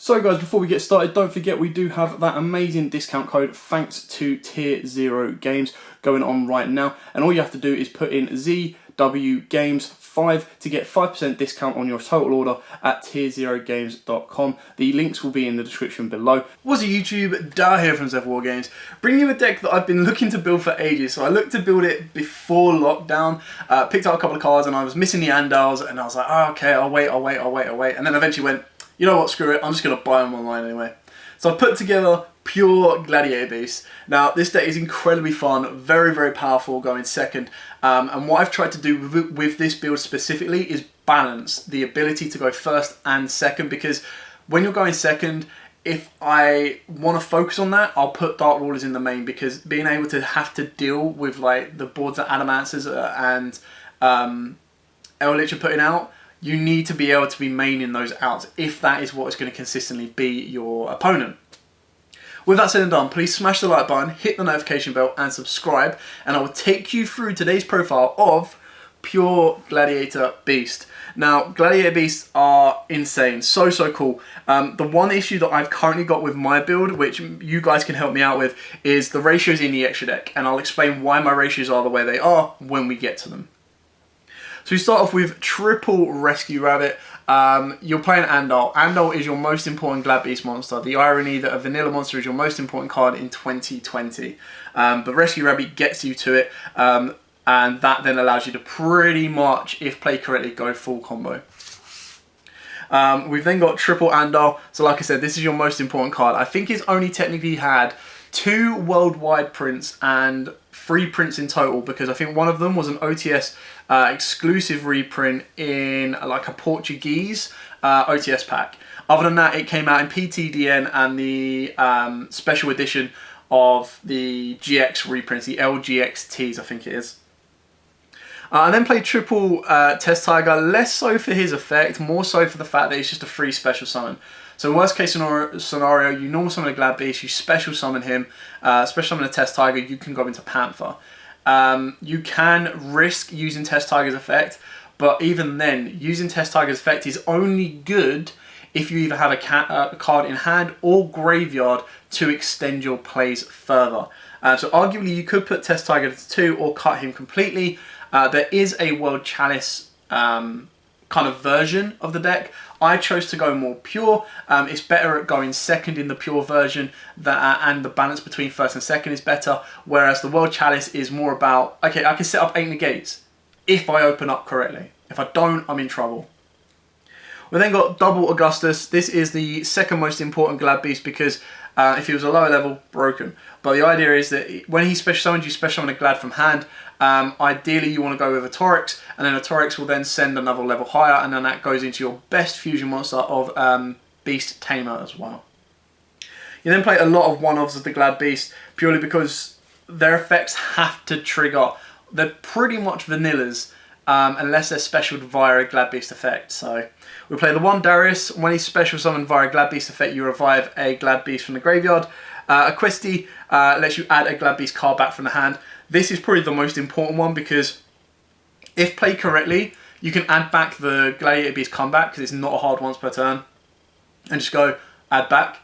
So guys, before we get started, don't forget we do have that amazing discount code thanks to Tier 0 Games going on right now. And all you have to do is put in ZWGames5 to get 5% discount on your total order at tier0games.com. The links will be in the description below. What's up YouTube, Dar here from Zev War Games, bringing you a deck that I've been looking to build for ages. So I looked to build it before lockdown, picked out a couple of cards and I was missing the Andals and I was like, oh, okay, I'll wait. And then eventually went, you know what, screw it, I'm just going to buy them online anyway. So I put together pure Gladiator Beast. Now this deck is incredibly fun, very, very powerful going second. And what I've tried to do with this build specifically is balance the ability to go first and second, because when you're going second, if I want to focus on that, I'll put Dark Rulers in the main, because being able to have to deal with like the boards that Adamancers and Eldritch are putting out, you need to be able to be maining those outs if that is what is going to consistently be your opponent. With that said and done, please smash the like button, hit the notification bell and subscribe, and I will take you through today's profile of pure Gladiator Beast. Now, Gladiator Beasts are insane, so cool. The one issue that I've currently got with my build, which you guys can help me out with, is the ratios in the extra deck, and I'll explain why my ratios are the way they are when we get to them. So we start off with triple Rescue Rabbit. You're playing Andal. Andal is your most important Glad Beast monster. The irony that a vanilla monster is your most important card in 2020. But Rescue Rabbit gets you to it, and that then allows you to pretty much, if played correctly, go full combo. We've then got triple Andal. So like I said, this is your most important card. I think it's only technically had 2 worldwide prints and 3 prints in total, because I think one of them was an OTS exclusive reprint in like a Portuguese OTS pack. Other than that, it came out in PTDN and the special edition of the GX reprints, the LGXTs I think it is. And then played triple Test Tiger, less so for his effect, more so for the fact that it's just a free special summon. So worst case scenario, you normal summon a Glad Beast, you special summon him, special summon a Test Tiger, you can go into Panther. You can risk using Test Tiger's effect, but even then, using Test Tiger's effect is only good if you either have a card in hand or graveyard to extend your plays further. So arguably you could put Test Tiger to 2 or cut him completely. There is a World Chalice kind of version of the deck. I chose to go more pure. It's better at going second in the pure version, and the balance between first and second is better, whereas the World Chalice is more about, okay, I can set up 8 negates if I open up correctly. If I don't, I'm in trouble. We then got double Augustus. This is the second most important Glad Beast, because if he was a lower level, broken. But the idea is that when he special summons, you special summon a Glad from hand. Ideally you want to go with a Torix, and then a Torix will then send another level higher, and then that goes into your best fusion monster of Beast Tamer as well. You then play a lot of one-offs of the Glad Beast, purely because their effects have to trigger. They're pretty much vanillas, unless they're specialed via a Glad Beast effect. So we play the one Darius. When he's special summoned via a Glad Beast effect, you revive a Glad Beast from the graveyard. Equesti lets you add a Glad Beast card back from the hand. This is probably the most important one, because if played correctly, you can add back the Gladiator Beast comeback, because it's not a hard once per turn, and just go add back,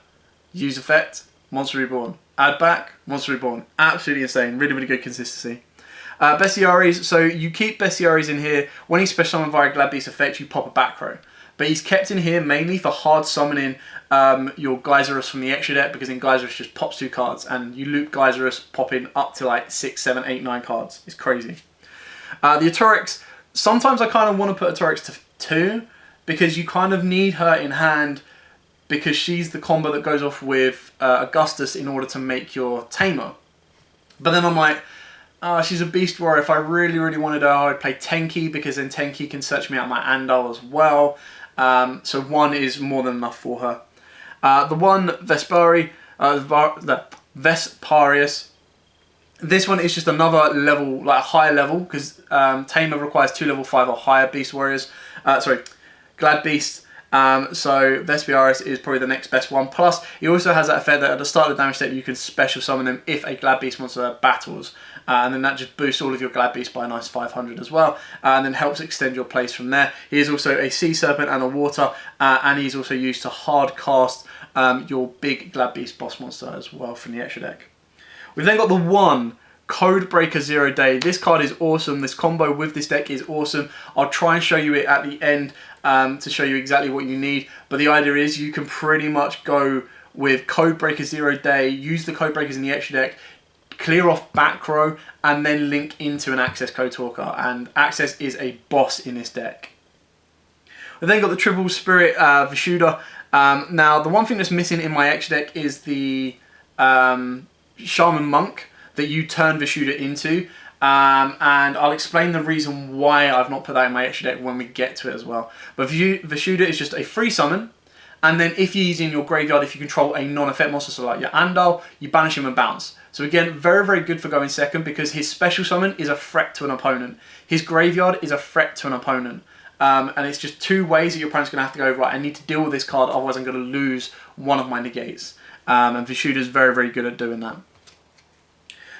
use effect, Monster Reborn, add back, Monster Reborn. Absolutely insane, really good consistency. Bestiaries, so you keep Bestiaries in here. When he's special summoned via Glad Beast effect, you pop a back row. But he's kept in here mainly for hard summoning your Geyserus from the extra deck, because in Geyserus just pops 2 cards, and you loop Geyserus popping up to like 6, 7, 8, 9 cards. It's crazy. The Atorix, sometimes I kind of want to put Atorix to 2, because you kind of need her in hand, because she's the combo that goes off with Augustus in order to make your Tamer. But then I'm like, she's a Beast Warrior. If I really wanted her, I'd play Tenki, because then Tenki can search me out my Andal as well. So 1 is more than enough for her. The one Vesparius. This one is just another level, like a higher level, because Tamer requires 2 level 5 or higher Beast Warriors. Glad Beast. So Vespiaris is probably the next best one. Plus, he also has that effect that at the start of the damage step you can special summon them if a Glad Beast monster battles. And then that just boosts all of your Glad Beasts by a nice 500 as well. And then helps extend your plays from there. He is also a Sea Serpent and a Water. And he's also used to hard cast your big Glad Beast boss monster as well from the extra deck. We've then got the one Codebreaker 0 Day. This card is awesome. This combo with this deck is awesome. I'll try and show you it at the end to show you exactly what you need. But the idea is you can pretty much go with Codebreaker 0 Day, use the Codebreakers in the extra deck, clear off back row, and then link into an Access Code Talker. And Access is a boss in this deck. We've then got the Triple Spirit Vishuda. Now, the one thing that's missing in my extra deck is the Shaman Monk that you turn Vishuda into. And I'll explain the reason why I've not put that in my extra deck when we get to it as well. But Vishuda is just a free summon. And then if he's in your graveyard, if you control a non-effect monster, so like your Andal, you banish him and bounce. So again, very, very good for going second because his special summon is a threat to an opponent. His graveyard is a threat to an opponent. And it's just two ways that your opponent's going to have to go, right, I need to deal with this card, otherwise I'm going to lose one of my negates. And Vishuda's very, very good at doing that.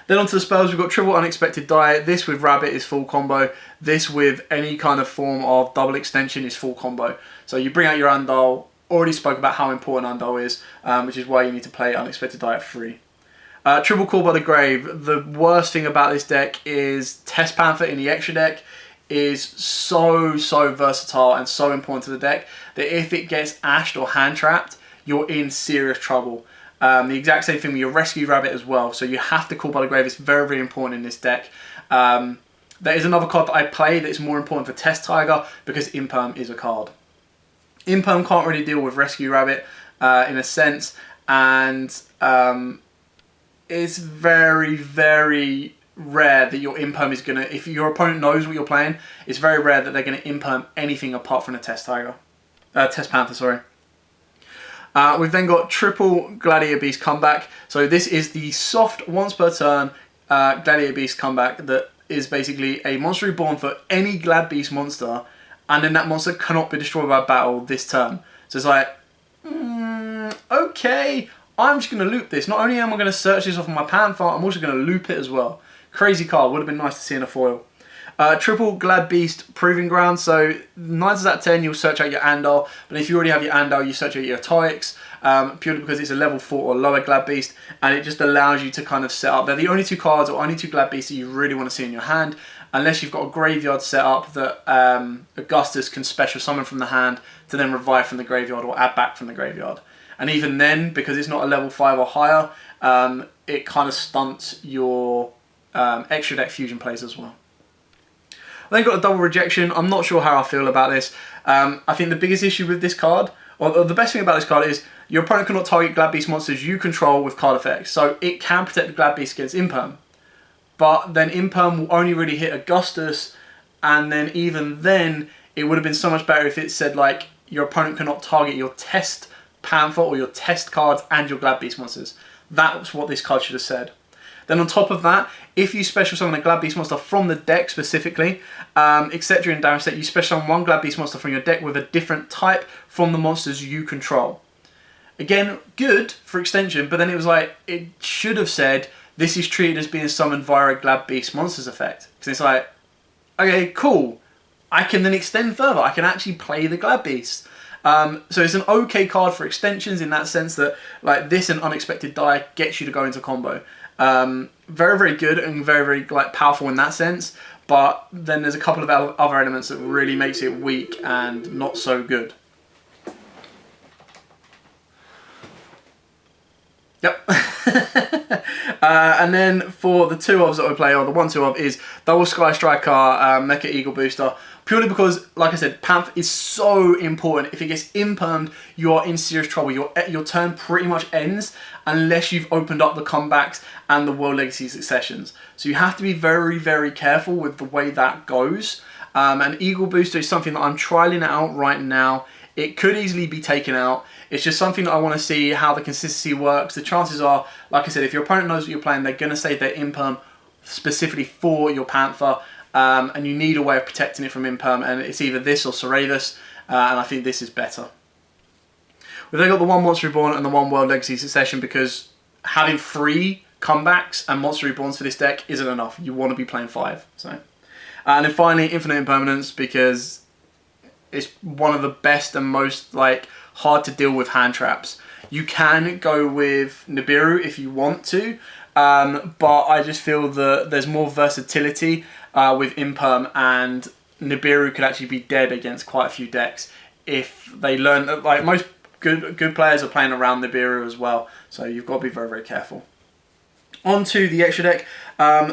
Then onto the spells, we've got Triple Unexpected Die. This with Rabbit is full combo. This with any kind of form of double extension is full combo. So you bring out your Andal. Already spoke about how important Andal is, which is why you need to play Unexpected Die at 3. Triple Call by the Grave. The worst thing about this deck is Test Panther in the extra deck is so versatile and so important to the deck that if it gets ashed or hand trapped, you're in serious trouble. The exact same thing with your Rescue Rabbit as well. So you have to Call by the Grave. It's very, very important in this deck. There is another card that I play that is more important for Test Tiger because Imperm is a card. Imperm can't really deal with Rescue Rabbit in a sense, and it's very, very rare that your Imperm is going to, if your opponent knows what you're playing, it's very rare that they're going to Imperm anything apart from a Test Panther, sorry. We've then got Triple Gladiator Beast Comeback. So this is the soft once per turn Gladiator Beast Comeback that is basically a monster reborn for any Glad Beast monster, and then that monster cannot be destroyed by battle this turn. So it's like, okay, I'm just going to loop this. Not only am I going to search this off of my Panther, I'm also going to loop it as well. Crazy card, would have been nice to see in a foil. Triple Glad Beast Proving Ground. So 9 out of 10 you'll search out your Andal, but if you already have your Andal, you search out your Toix, purely because it's a level 4 or lower Glad Beast, and it just allows you to kind of set up. They're the only two cards or only two Glad Beasts that you really want to see in your hand, unless you've got a graveyard set up that Augustus can special summon from the hand to then revive from the graveyard or add back from the graveyard. And even then, because it's not a level 5 or higher, it kind of stunts your extra deck fusion plays as well. I then got a Double Rejection. I'm not sure how I feel about this. I think the biggest issue with this card, or the best thing about this card, is your opponent cannot target Glad Beast monsters you control with card effects. So it can protect the Glad Beast against Imperm. But then Imperm will only really hit Augustus, and then even then, it would have been so much better if it said, like, your opponent cannot target your Test Panther or your Test cards and your Glad Beast monsters. That's what this card should have said. Then on top of that, if you special summon a Glad Beast monster from the deck specifically, etc. in damage set, you special summon one Glad Beast monster from your deck with a different type from the monsters you control. Again, good for extension, but then it was like, it should have said, this is treated as being summoned via a Glad Beast monsters effect. Because it's like, okay, cool. I can then extend further. I can actually play the Glad Beast. So it's an okay card for extensions in that sense that, like, this and Unexpected Die gets you to go into combo. Very, very good and very, very, like, powerful in that sense. But then there's a couple of other elements that really makes it weak and not so good. Yep. And then for the 2-ofs that I play, or the 1-2 of, is Double Sky Striker, Mecha Eagle Booster. Purely because, like I said, Panther is so important. If it gets impermed, you are in serious trouble. Your turn pretty much ends unless you've opened up the comebacks and the World Legacy Successions. So you have to be very, very careful with the way that goes. And Eagle Booster is something that I'm trialing out right now. It could easily be taken out. It's just something that I want to see how the consistency works. The chances are, like I said, if your opponent knows what you're playing, they're going to save their imperm specifically for your Panther. And you need a way of protecting it from imperm, and it's either this or Cerevis, and I think this is better. We've then got the one Monster Reborn and the one World Legacy Succession, because having 3 comebacks and Monster Reborns for this deck isn't enough. You want to be playing 5. So, and then finally, Infinite Impermanence, because it's one of the best and most hard to deal with hand traps. You can go with Nibiru if you want to, but I just feel that there's more versatility with Imperm, and Nibiru could actually be dead against quite a few decks if they learn. Most good players are playing around Nibiru as well, so you've got to be very, very careful. On to the extra deck.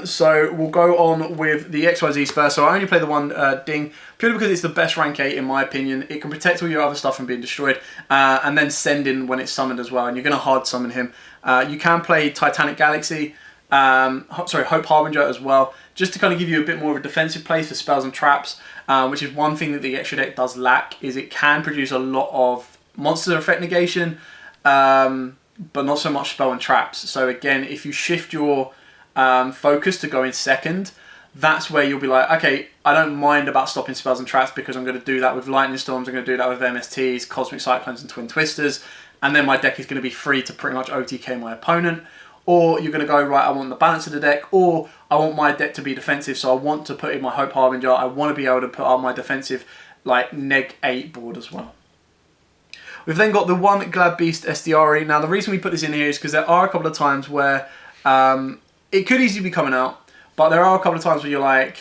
So we'll go on with the XYZs first. So I only play the one Ding, purely because it's the best rank 8 in my opinion. It can protect all your other stuff from being destroyed, and then send in when it's summoned as well, and you're going to hard summon him. You can play Titanic Galaxy, Hope Harbinger as well, just to kind of give you a bit more of a defensive play for spells and traps, which is one thing that the extra deck does lack, is it can produce a lot of monster effect negation, but not so much spell and traps. So again, if you shift your focus to go in second, that's where you'll be like, okay, I don't mind about stopping spells and traps, because I'm going to do that with Lightning Storms, I'm going to do that with MSTs, Cosmic Cyclones and Twin Twisters, and then my deck is going to be free to pretty much OTK my opponent. Or you're going to go, right, I want the balance of the deck, or I want my deck to be defensive, so I want to put in my Hope Harbinger, I want to be able to put on my defensive neg 8 board as well. We've then got the one Glad Beast SDRE. Now, the reason we put this in here is because there are a couple of times where it could easily be coming out, but there are a couple of times where you're like,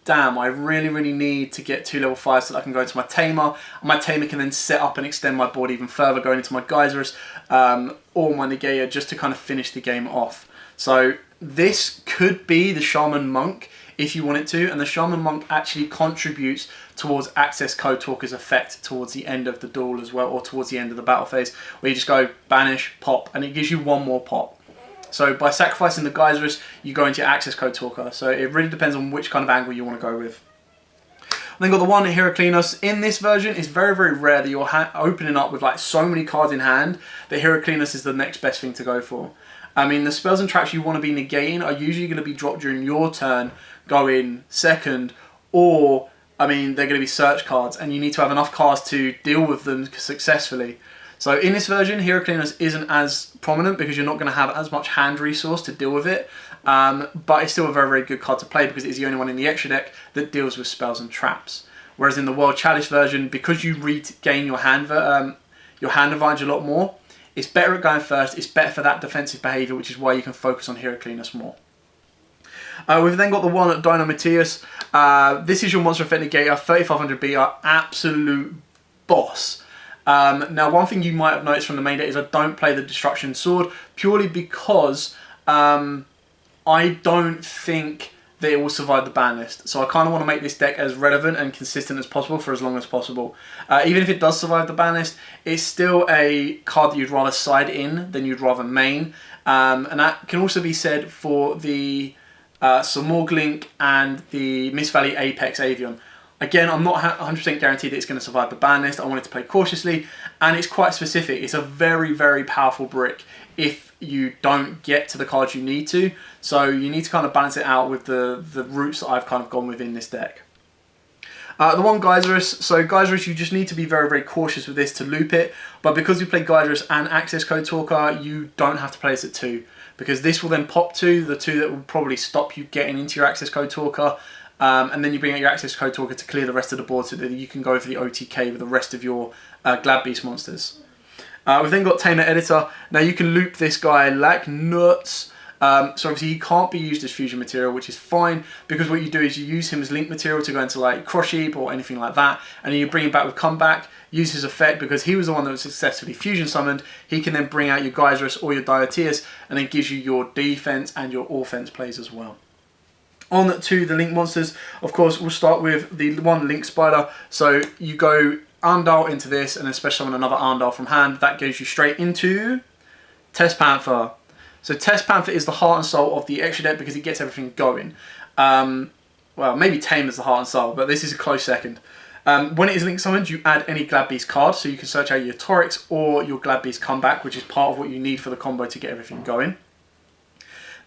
damn, I really, really need to get 2 level 5s so that I can go into my Tamer, and my Tamer can then set up and extend my board even further, going into my Geysers or my Negator, just to kind of finish the game off. So this could be the Shaman Monk if you want it to, and the Shaman Monk actually contributes towards Access Code Talker's effect towards the end of the duel as well, or towards the end of the battle phase, where you just go banish, pop, and it gives you 1 more pop. So by sacrificing the Geysers, you go into your Access Code Talker. So it really depends on which kind of angle you want to go with. Then got the one Heraclinos. In this version, it's very, very rare that you're opening up with so many cards in hand that Heraclinos is the next best thing to go for. I mean, the spells and traps you want to be negating are usually going to be dropped during your turn, going second, or, I mean, they're going to be search cards, and you need to have enough cards to deal with them successfully. So in this version, Heraclinos isn't as prominent because you're not going to have as much hand resource to deal with it, but it's still a very, very good card to play because it's the only one in the extra deck that deals with spells and traps. Whereas in the World Chalice version, because you regain your hand advantage a lot more, it's better at going first, it's better for that defensive behaviour, which is why you can focus on Heraclinos more. We've then got the one at Dynamitius. This is your Monster Effect Negator, 3500 BR, absolute boss. Now, one thing you might have noticed from the main deck is I don't play the Destruction Sword, purely because I don't think that it will survive the ban list. So I kind of want to make this deck as relevant and consistent as possible for as long as possible. Even if it does survive the ban list, it's still a card that you'd rather side in than you'd rather main. And that can also be said for the Samorglink and the Mist Valley Apex Avion. Again, I'm not 100% guaranteed that it's going to survive the ban list. I want it to play cautiously, and it's quite specific. It's a very, very powerful brick if you don't get to the cards you need to. So you need to kind of balance it out with the routes that I've kind of gone with in this deck. The one Geysers. So Geysers, you just need to be very, very cautious with this to loop it. But because we play Geysers and Access Code Talker, you don't have to play this at 2. Because this will then pop 2, the 2 that will probably stop you getting into your Access Code Talker. And then you bring out your Access Code Talker to clear the rest of the board so that you can go for the OTK with the rest of your Glad Beast monsters. We've then got Tamer Editor. Now you can loop this guy like nuts. So obviously he can't be used as fusion material, which is fine, because what you do is you use him as link material to go into Cross Sheep or anything like that, and then you bring him back with Comeback, use his effect, because he was the one that was successfully fusion summoned. He can then bring out your Geysers or your Diotius, and then gives you your defense and your offense plays as well. On to the Link monsters, of course, we'll start with the one Link Spider. So you go Arndal into this, and then special summon another Arndal from hand. That goes you straight into Test Panther. So Test Panther is the heart and soul of the extra deck because it gets everything going. Well, maybe Tame is the heart and soul, but this is a close second. When it is Link summoned, you add any Glad Beast card, so you can search out your Torix or your Glad Beast Comeback, which is part of what you need for the combo to get everything going.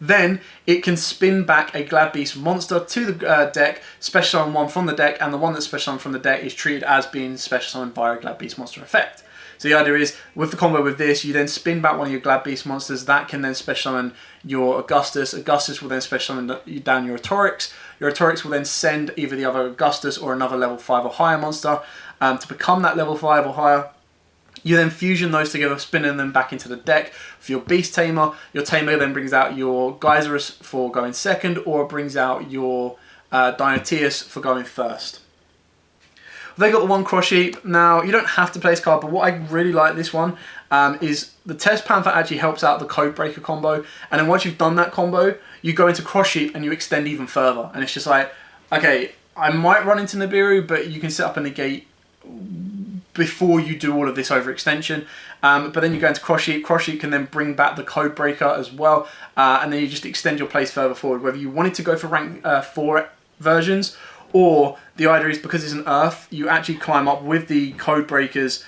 Then it can spin back a Glad Beast monster to the deck, special summon one from the deck, and the one that's special summoned from the deck is treated as being special summoned by a Glad Beast monster effect. So the idea is, with the combo with this, you then spin back one of your Glad Beast monsters. That can then special summon your Augustus. Augustus will then special summon down your Autorix. Your Autorix will then send either the other Augustus or another level 5 or higher monster to become that level 5 or higher. You then fusion those together, spinning them back into the deck for your Beast Tamer. Your Tamer then brings out your Geyserus for going second, or brings out your Dionysius for going first. They got the one Cross Sheep. Now, you don't have to play this card, but what I really like this one is the Test Panther actually helps out the Codebreaker combo. And then once you've done that combo, you go into Cross Sheep and you extend even further. And it's just like, okay, I might run into Nibiru, but you can set up a negate before you do all of this overextension. But then you go into Cross Sheep. Cross Sheep can then bring back the Codebreaker as well. And then you just extend your plays further forward. Whether you wanted to go for rank 4 versions, or the idea is, because it's an Earth, you actually climb up with the Codebreakers,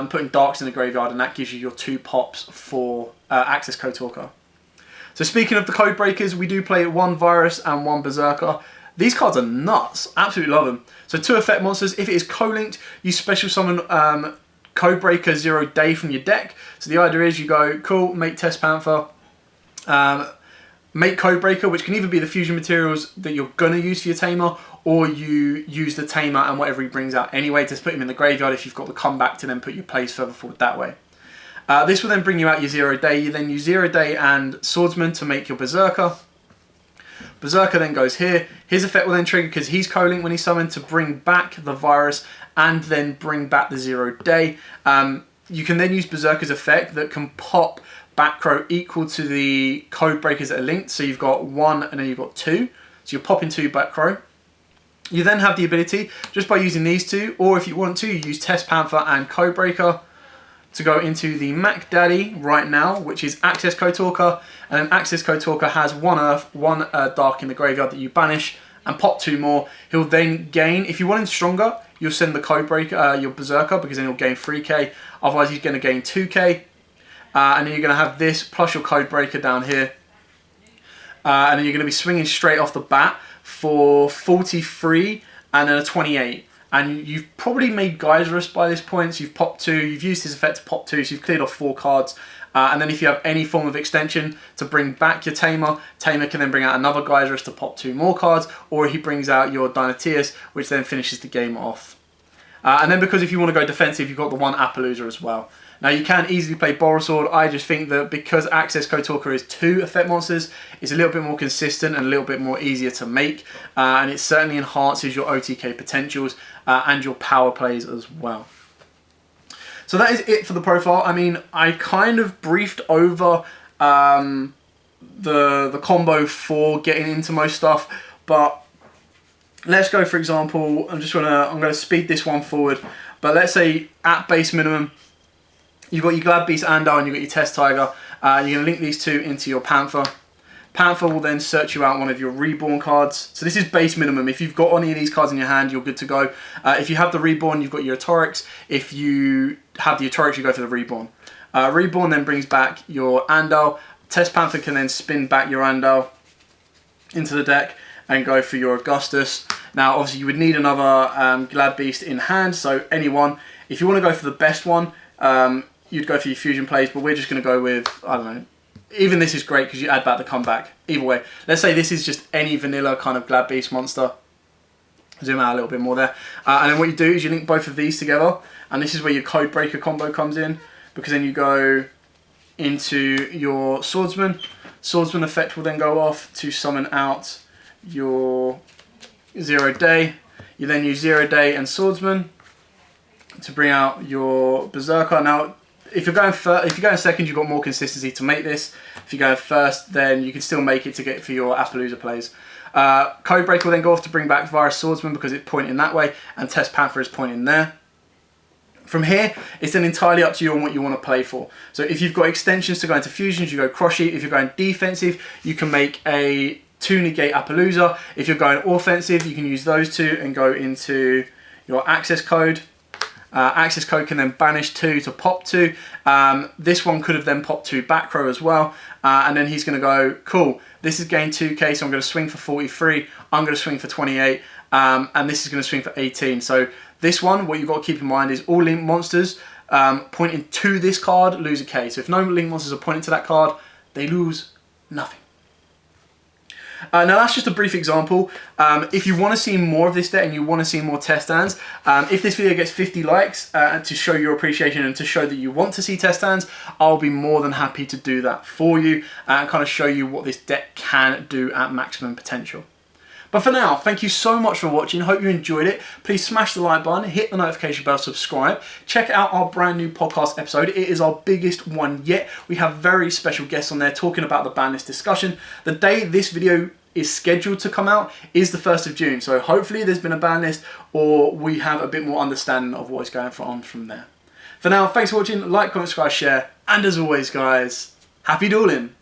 putting Darks in the graveyard, and that gives you your 2 pops for Access Code Talker. So speaking of the Codebreakers, we do play 1 Virus and 1 Berserker. These cards are nuts. Absolutely love them. So 2 effect monsters. If it is co-linked, you special summon Codebreaker 0 Day from your deck. So the idea is, you go, cool, make Test Panther, make Codebreaker, which can either be the fusion materials that you're going to use for your Tamer, or you use the Tamer and whatever he brings out anyway to put him in the graveyard if you've got the comeback to then put your plays further forward that way. This will then bring you out your 0 Day. You then use 0 Day and Swordsman to make your Berserker. Berserker then goes here. His effect will then trigger, because he's co-linked when he's summoned, to bring back the Virus and then bring back the 0 Day. You can then use Berserker's effect that can pop back row equal to the Codebreakers that are linked. So you've got 1 and then you've got 2. So you're popping 2 back row. You then have the ability, just by using these 2, or if you want to, you use Test Panther and Codebreaker to go into the Mac Daddy right now, which is Access Code Talker. And then Access Code Talker has 1 Earth, 1 Dark in the graveyard that you banish, and pop 2 more. He'll then gain, if you want him stronger, you'll send the Codebreaker, your Berserker, because then he'll gain 3k. Otherwise, he's going to gain 2k. And then you're going to have this plus your Codebreaker down here. And then you're going to be swinging straight off the bat for 43 and then a 28. And you've probably made Geyserus by this point, so you've popped 2, you've used his effect to pop 2, so you've cleared off 4 cards. And then if you have any form of extension to bring back your Tamer, Tamer can then bring out another Geyserus to pop 2 more cards, or he brings out your Dionysius, which then finishes the game off. And then, because if you want to go defensive, you've got the 1 Appaloosa as well. Now, you can easily play Borosword. I just think that because Access Code Talker is 2 effect monsters, it's a little bit more consistent and a little bit more easier to make. And it certainly enhances your OTK potentials and your power plays as well. So that is it for the profile. I mean, I kind of briefed over the combo for getting into most stuff, but let's go, for example, I'm going to speed this one forward, but let's say at base minimum, you've got your Glad Beast Andal and you've got your Test Tiger. You're going to link these 2 into your Panther. Panther will then search you out one of your Reborn cards. So this is base minimum. If you've got any of these cards in your hand, you're good to go. If you have the Reborn, you've got your Autorix. If you have the Autorix, you go for the Reborn. Reborn then brings back your Andal. Test Panther can then spin back your Andal into the deck and go for your Augustus. Now, obviously, you would need another Glad Beast in hand, so any one. If you want to go for the best one, you'd go for your fusion plays, but we're just going to go with, I don't know, even this is great because you add back the comeback. Either way, let's say this is just any vanilla kind of Glad Beast monster. Zoom out a little bit more there. And then what you do is you link both of these together, and this is where your Codebreaker combo comes in, because then you go into your Swordsman. Swordsman effect will then go off to summon out your 0 Day. You then use 0 Day and Swordsman to bring out your Berserker. Now, if you're going second, you've got more consistency to make this. If you go first, then you can still make it to get for your Appaloosa plays. Codebreaker will then go off to bring back Virus Swordsman because it's pointing that way, and Test Panther is pointing there. From here, it's then entirely up to you on what you want to play for. So if you've got extensions to go into fusions, you go Cross Sheep. If you're going defensive, you can make a 2 negate Appaloosa. If you're going offensive, you can use those 2 and go into your Access Code. Access Code can then banish 2 to pop 2. This one could have then popped 2 back row as well. And then he's going to go, cool, this is gain 2k, so I'm going to swing for 43. I'm going to swing for 28. And this is going to swing for 18. So this one, what you've got to keep in mind is all link monsters pointing to this card lose a K. So if no link monsters are pointing to that card, they lose nothing. Now that's just a brief example. If you want to see more of this deck and you want to see more test stands, if this video gets 50 likes to show your appreciation and to show that you want to see test stands, I'll be more than happy to do that for you and kind of show you what this deck can do at maximum potential. But for now, thank you so much for watching. Hope you enjoyed it. Please smash the like button, hit the notification bell, subscribe. Check out our brand new podcast episode. It is our biggest one yet. We have very special guests on there talking about the ban list discussion. The day this video is scheduled to come out is the 1st of June. So hopefully there's been a ban list or we have a bit more understanding of what is going on from there. For now, thanks for watching. Like, comment, subscribe, share. And as always, guys, happy dueling.